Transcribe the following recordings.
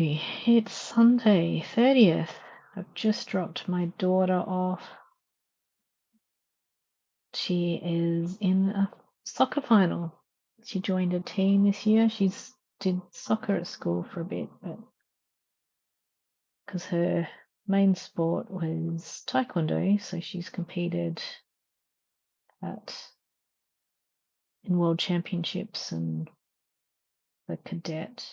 It's Sunday, 30th. I've just dropped my daughter off. She is in a soccer final. She joined a team this year. She's did soccer at school for a bit, but because her main sport was taekwondo, so she's competed in world championships and the cadet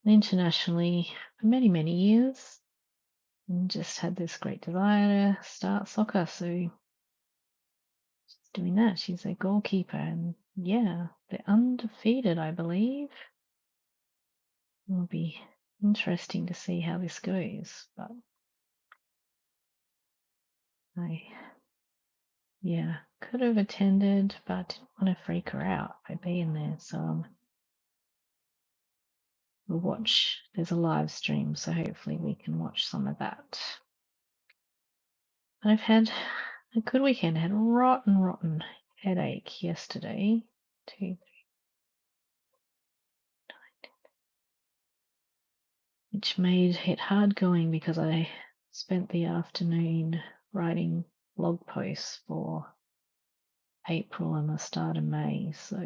and internationally for many, many years, and just had this great desire to start soccer. So she's doing that. She's a goalkeeper, and yeah, they're undefeated, I believe. It'll be interesting to see how this goes, but I, yeah, could have attended, but I didn't want to freak her out by being there. So we'll watch. There's a live stream, so hopefully we can watch some of that. I've had a good weekend. I had a rotten headache yesterday. 2, 3, 9, 10, which made it hard going because I spent the afternoon writing blog posts for April and the start of May. So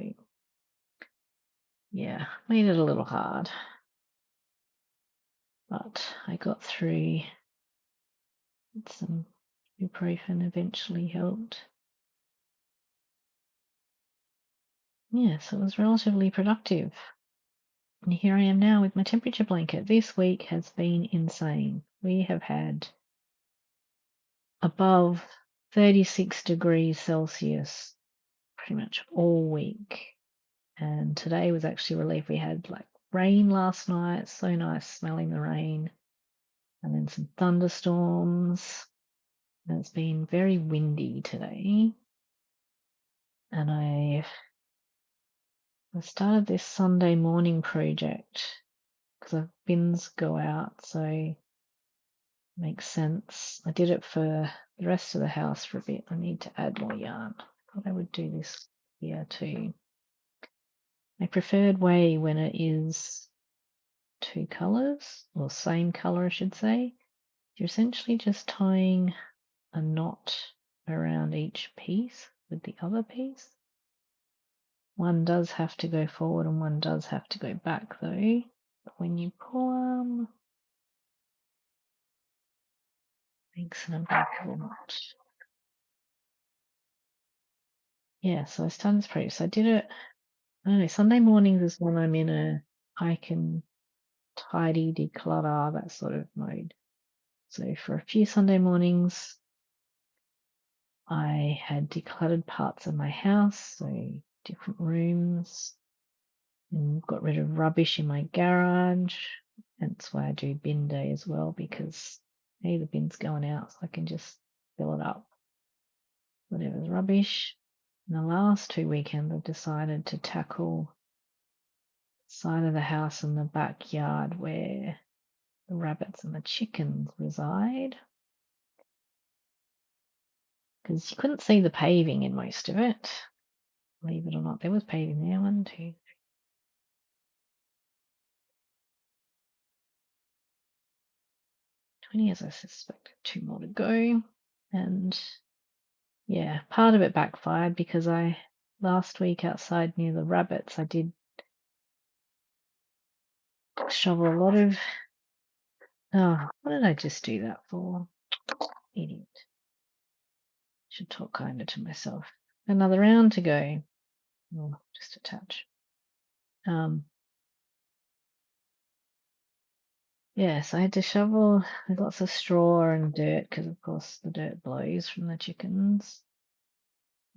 yeah, made it a little hard. But I got through. Some ibuprofen eventually helped. Yeah, so it was relatively productive. And here I am now with my temperature blanket. This week has been insane. We have had above 36 degrees Celsius pretty much all week. And today was actually a relief. We had like rain last night, so nice smelling the rain, and then some thunderstorms. And it's been very windy today. And I started this Sunday morning project because our bins go out, so it makes sense. I did it for the rest of the house for a bit. I need to add more yarn. I thought I would do this here too. My preferred way when it is two colours, or same colour I should say, you're essentially just tying a knot around each piece with the other piece. One does have to go forward and one does have to go back though. But when you pull them, makes an unbreakable knot. Yeah, so I started this process. I did it, I don't know, Sunday mornings is when I'm in I can tidy, declutter, that sort of mode. So for a few Sunday mornings, I had decluttered parts of my house, so different rooms, and got rid of rubbish in my garage. That's why I do bin day as well, because hey, the bin's going out, so I can just fill it up, whatever's rubbish. And the last 2 weekends, I've decided to tackle the side of the house and the backyard where the rabbits and the chickens reside, because you couldn't see the paving in most of it. Believe it or not, there was paving there. 1, 2, 3. 20 as I suspected, 2 more to go. And yeah, part of it backfired because last week outside near the rabbits, I did shovel a lot of, what did I just do that for? Idiot. Should talk kinder to myself. Another round to go. Oh, just a touch. Yes, I had to shovel with lots of straw and dirt because, of course, the dirt blows from the chickens.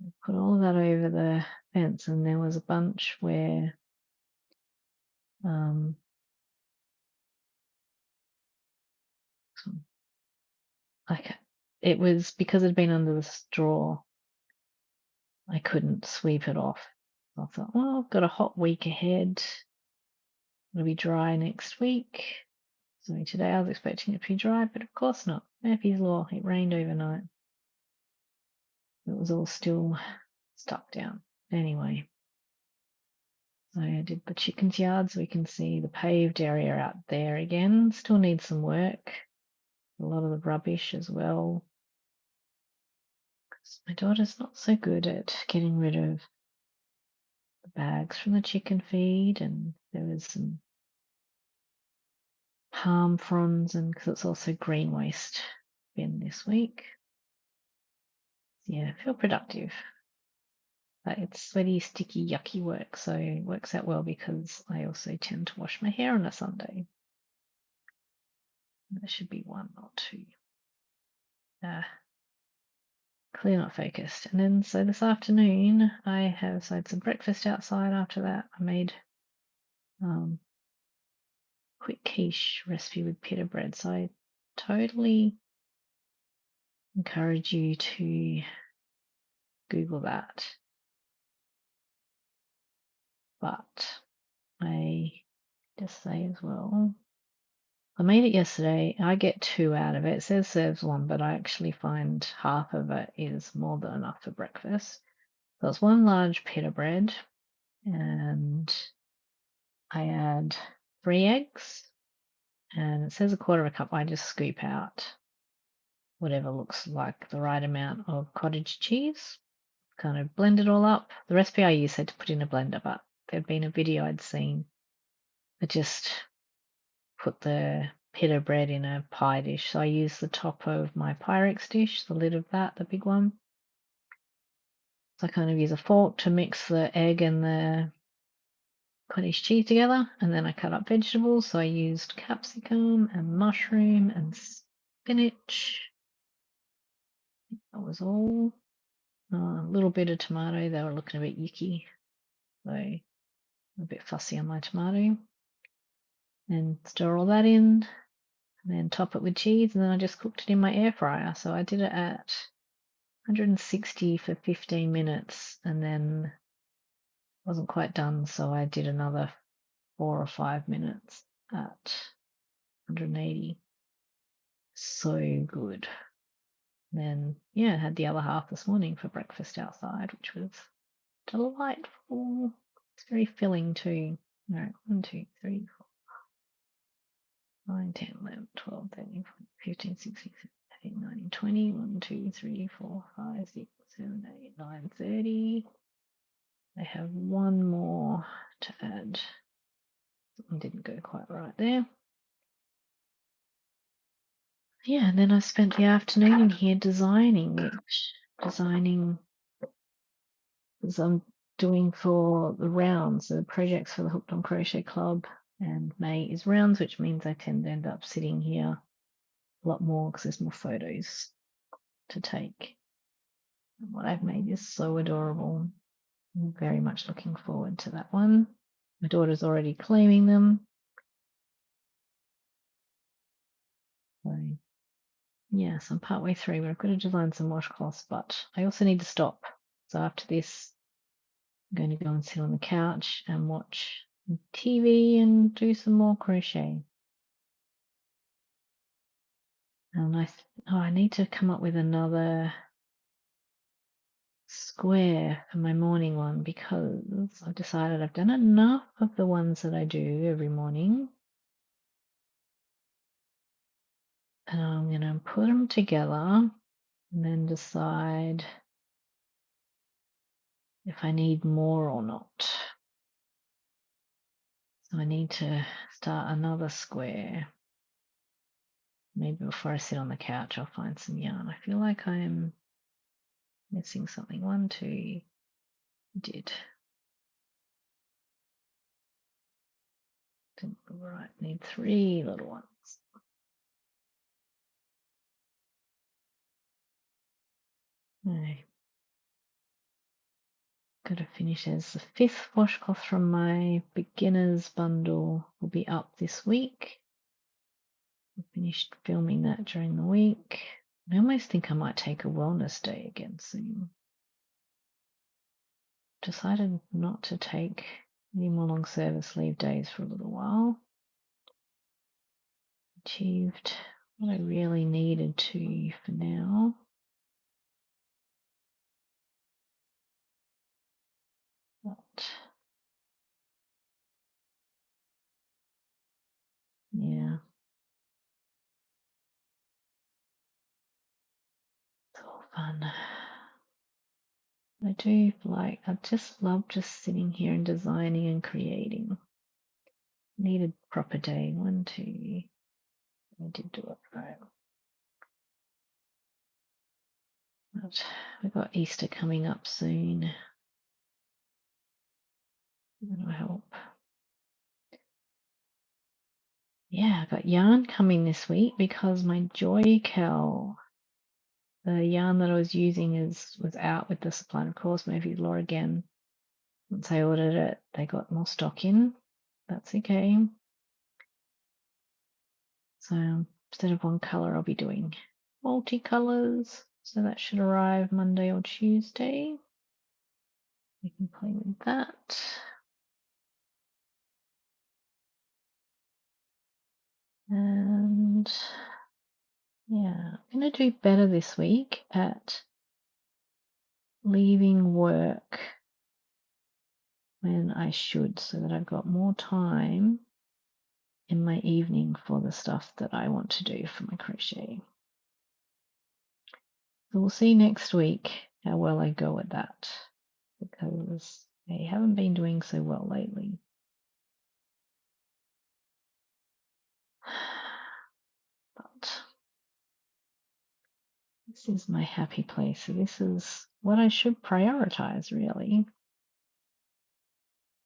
I put all of that over the fence, and there was a bunch where it was because it had been under the straw, I couldn't sweep it off. I thought, well, I've got a hot week ahead. It'll be dry next week. So today I was expecting it to be dry, but of course not. Murphy's Law, it rained overnight. It was all still stuck down. Anyway, So I did the chickens' yard, so we can see the paved area out there again. Still needs some work. A lot of the rubbish as well. My daughter's not so good at getting rid of the bags from the chicken feed, and there was some palm fronds, and because it's also green waste bin this week. Yeah, feel productive. But it's sweaty, sticky, yucky work, so it works out well because I also tend to wash my hair on a Sunday. There should be one or two. Clearly not focused. And then so this afternoon I had some breakfast outside. After that I made quick quiche recipe with pita bread. So I totally encourage you to Google that. But I just say as well, I made it yesterday. I get 2 out of it. It says serves 1, but I actually find half of it is more than enough for breakfast. So it's 1 large pita bread, and I add 3 eggs, and it says 1/4 cup. I just scoop out whatever looks like the right amount of cottage cheese, kind of blend it all up. The recipe I used said to put in a blender, but there'd been a video I'd seen that just put the pita bread in a pie dish. So I used the top of my Pyrex dish, the lid of that, the big one. So I kind of use a fork to mix the egg and the cottage cheese together, and then I cut up vegetables. So I used capsicum and mushroom and spinach. That was all. A little bit of tomato. They were looking a bit yucky, so I'm a bit fussy on my tomato. And stir all that in, and then top it with cheese, and then I just cooked it in my air fryer. So I did it at 160 for 15 minutes, and then wasn't quite done, so I did another 4 or 5 minutes at 180. So good. Then, yeah, had the other half this morning for breakfast outside, which was delightful. It's very filling too. No, 1, 2, 3, 4, 9, 10, 11, 12, 13, 14, 15, 16, 17, 18, 19, 20. 1, 2, 3, 4, 5, 6, 7, 8, 9, 30. I have one more to add. Something didn't go quite right there. Yeah, and then I spent the afternoon in here designing as I'm doing for the rounds, the projects for the Hooked on Crochet Club, and May is rounds, which means I tend to end up sitting here a lot more because there's more photos to take. And what I've made is so adorable. I'm very much looking forward to that one. My daughter's already claiming them. So yes, I'm partway through, but I've got to design some washcloths, but I also need to stop. So after this, I'm going to go and sit on the couch and watch TV and do some more crochet. And I need to come up with another square for my morning one because I've decided I've done enough of the ones that I do every morning. And I'm going to put them together and then decide if I need more or not. So I need to start another square. Maybe before I sit on the couch, I'll find some yarn. I feel like I'm missing something. 1, 2, did. Didn't look right. Need 3 little ones. Okay. Got to finish. There's the 5th washcloth from my beginners bundle will be up this week. I finished filming that during the week. I almost think I might take a wellness day again soon. Decided not to take any more long service leave days for a little while. Achieved what I really needed to for now. But Yeah. It's all fun. I just love just sitting here and designing and creating. Need a proper day. 1, 2. I did do it right. But we've got Easter coming up soon. That'll help. Yeah, I got yarn coming this week because my Joy Cal, the yarn that I was using was out with the supply. Of course, Murphy's Law again. Once I ordered it, they got more stock in. That's okay. So instead of one color, I'll be doing multicolors. So that should arrive Monday or Tuesday. We can play with that. And yeah, I'm going to do better this week at leaving work when I should so that I've got more time in my evening for the stuff that I want to do for my crochet. So we'll see next week how well I go at that because I haven't been doing so well lately. But this is my happy place. So this is what I should prioritize, really.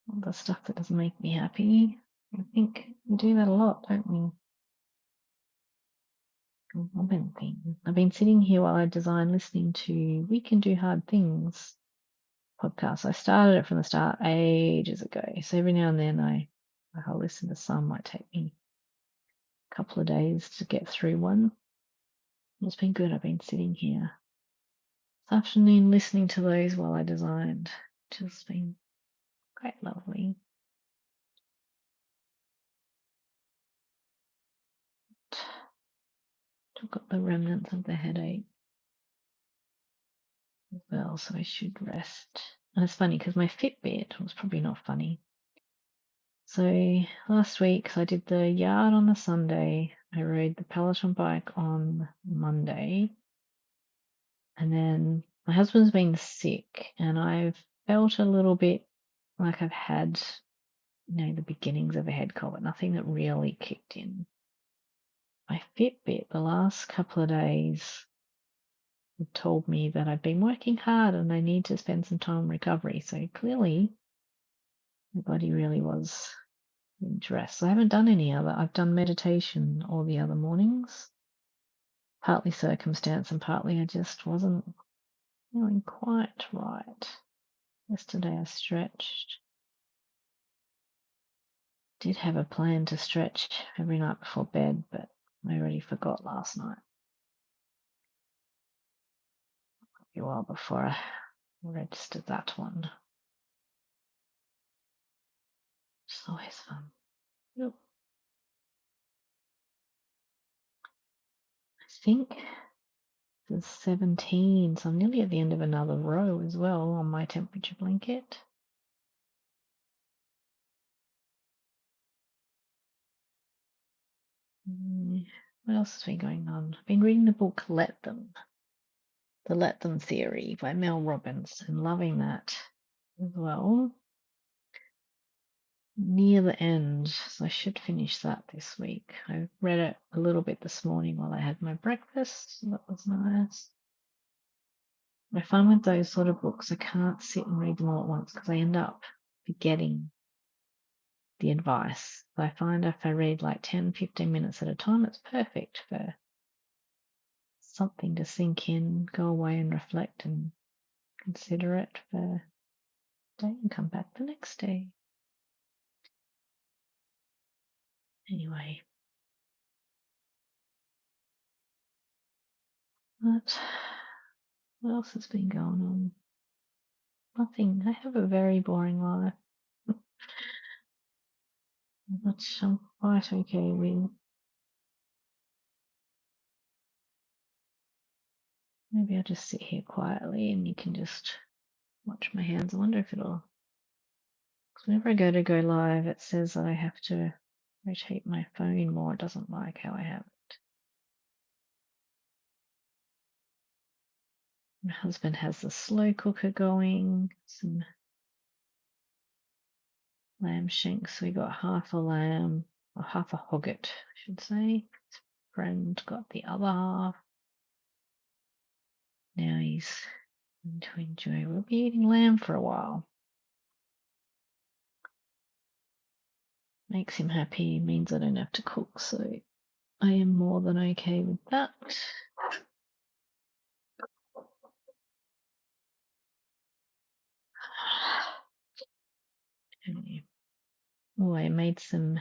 All the stuff that doesn't make me happy. I think we do that a lot, don't we? I've been sitting here while I design listening to We Can Do Hard Things podcast. I started it from the start ages ago. So every now and then I'll listen to some. Might take me a couple of days to get through one. It's been good. I've been sitting here this afternoon listening to those while I designed. Just been quite lovely. Still got the remnants of the headache as well, so I should rest. And it's funny because my Fitbit was probably not funny. So last week, so I did the yard on the Sunday. I rode the Peloton bike on Monday. And then my husband's been sick, and I've felt a little bit like I've had, the beginnings of a head cold, but nothing that really kicked in. My Fitbit the last couple of days had told me that I've been working hard and I need to spend some time on recovery. So clearly, my body really was in stress. I haven't done any other. I've done meditation all the other mornings, partly circumstance and partly I just wasn't feeling quite right. Yesterday I stretched. Did have a plan to stretch every night before bed, but I already forgot last night. A while before I registered that one. It's always fun. Yep. I think there's 17, so I'm nearly at the end of another row as well on my temperature blanket. What else has been going on? I've been reading the book The Let Them Theory by Mel Robbins and loving that as well. Near the end, so I should finish that this week. I read it a little bit this morning while I had my breakfast, so that was nice. I find with those sort of books, I can't sit and read them all at once because I end up forgetting the advice. So I find if I read like 10, 15 minutes at a time, it's perfect for something to sink in, go away and reflect and consider it for the day and come back the next day. Anyway, but what else has been going on? Nothing. I have a very boring life, which I'm quite okay with. Maybe I'll just sit here quietly and you can just watch my hands. I wonder if it'll. Because whenever I go live, it says that I have to rotate my phone more. It doesn't like how I have it. My husband has the slow cooker going, some lamb shanks. We got half a lamb, or half a hogget, I should say. His friend got the other half. Now he's going to enjoy. We'll be eating lamb for a while. Makes him happy, means I don't have to cook, so I am more than okay with that. Oh, I made some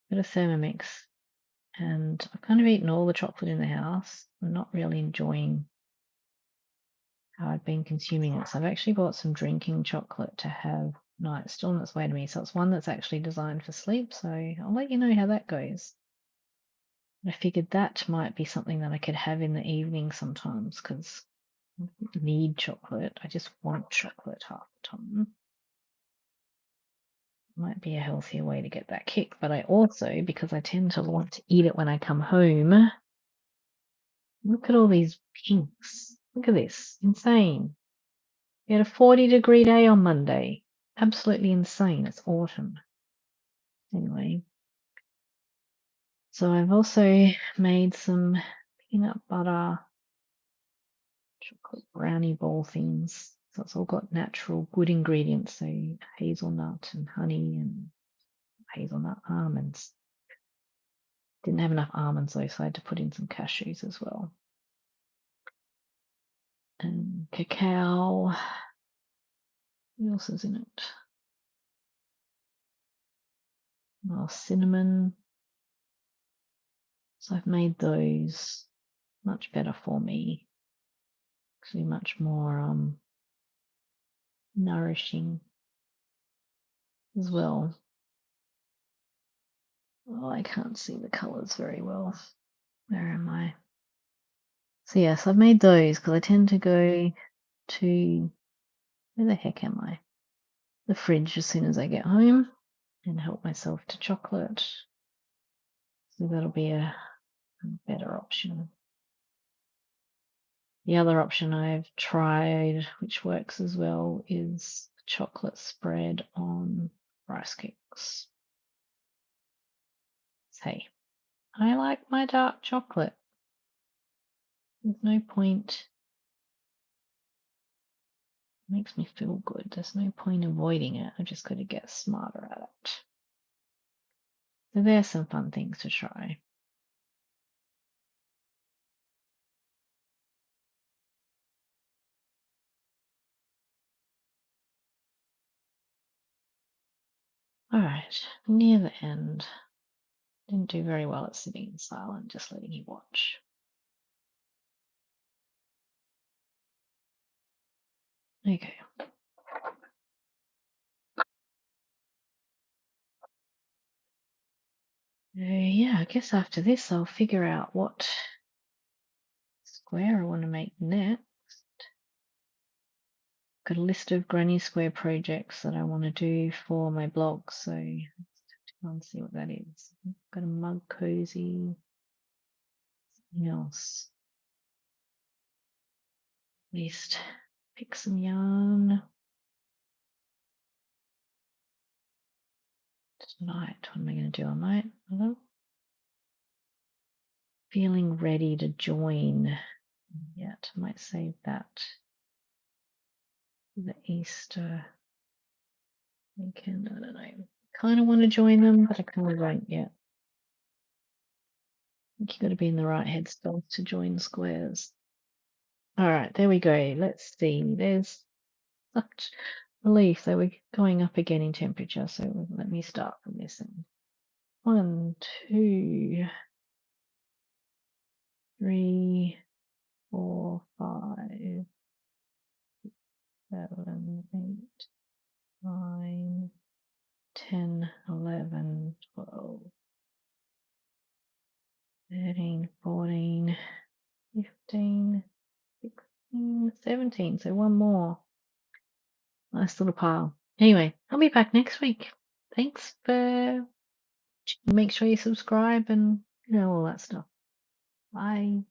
bit of Thermomix, and I've kind of eaten all the chocolate in the house. I'm not really enjoying how I've been consuming it. So I've actually bought some drinking chocolate to have night. It's still on its way to me. So it's one that's actually designed for sleep. So I'll let you know how that goes. I figured that might be something that I could have in the evening sometimes because I don't need chocolate. I just want chocolate half the time. Might be a healthier way to get that kick. But I also, because I tend to want to eat it when I come home, look at all these pinks. Look at this. Insane. We had a 40-degree day on Monday. Absolutely insane. It's autumn. Anyway, so I've also made some peanut butter chocolate brownie ball things. So it's all got natural good ingredients. So hazelnut and honey and hazelnut almonds. Didn't have enough almonds though, so I had to put in some cashews as well. And cacao. What else is in it? Oh, cinnamon. So I've made those much better for me. Actually much more nourishing as well. Oh, I can't see the colours very well. Where am I? So yes, I've made those because I tend to go to, where the heck am I? The fridge as soon as I get home and help myself to chocolate. So that'll be a better option. The other option I've tried, which works as well, is chocolate spread on rice cakes. Hey, I like my dark chocolate. There's no point. It makes me feel good. There's no point avoiding it. I've just got to get smarter at it. So there's some fun things to try. All right, near the end. Didn't do very well at sitting in silent, just letting you watch. Okay. Yeah, I guess after this I'll figure out what square I want to make next. Got a list of granny square projects that I want to do for my blog, so let's see what that is. Got a mug cozy. Something else. At least pick some yarn. Tonight, what am I going to do? I might, feeling ready to join yet. I might save that for the Easter weekend. I don't know. Kind of want to join them, but I kind of won't yet. I think you've got to be in the right headspace to join squares. All right, there we go. Let's see. There's such relief that we're going up again in temperature. So let me start from this end. 1, 2, 3, 4, 5, 7, 8, 9, 10, 11, 12, 13, 14, 15, 16, 17. So one more. Nice little pile. Anyway, I'll be back next week. Thanks for Make sure you subscribe and all that stuff. Bye.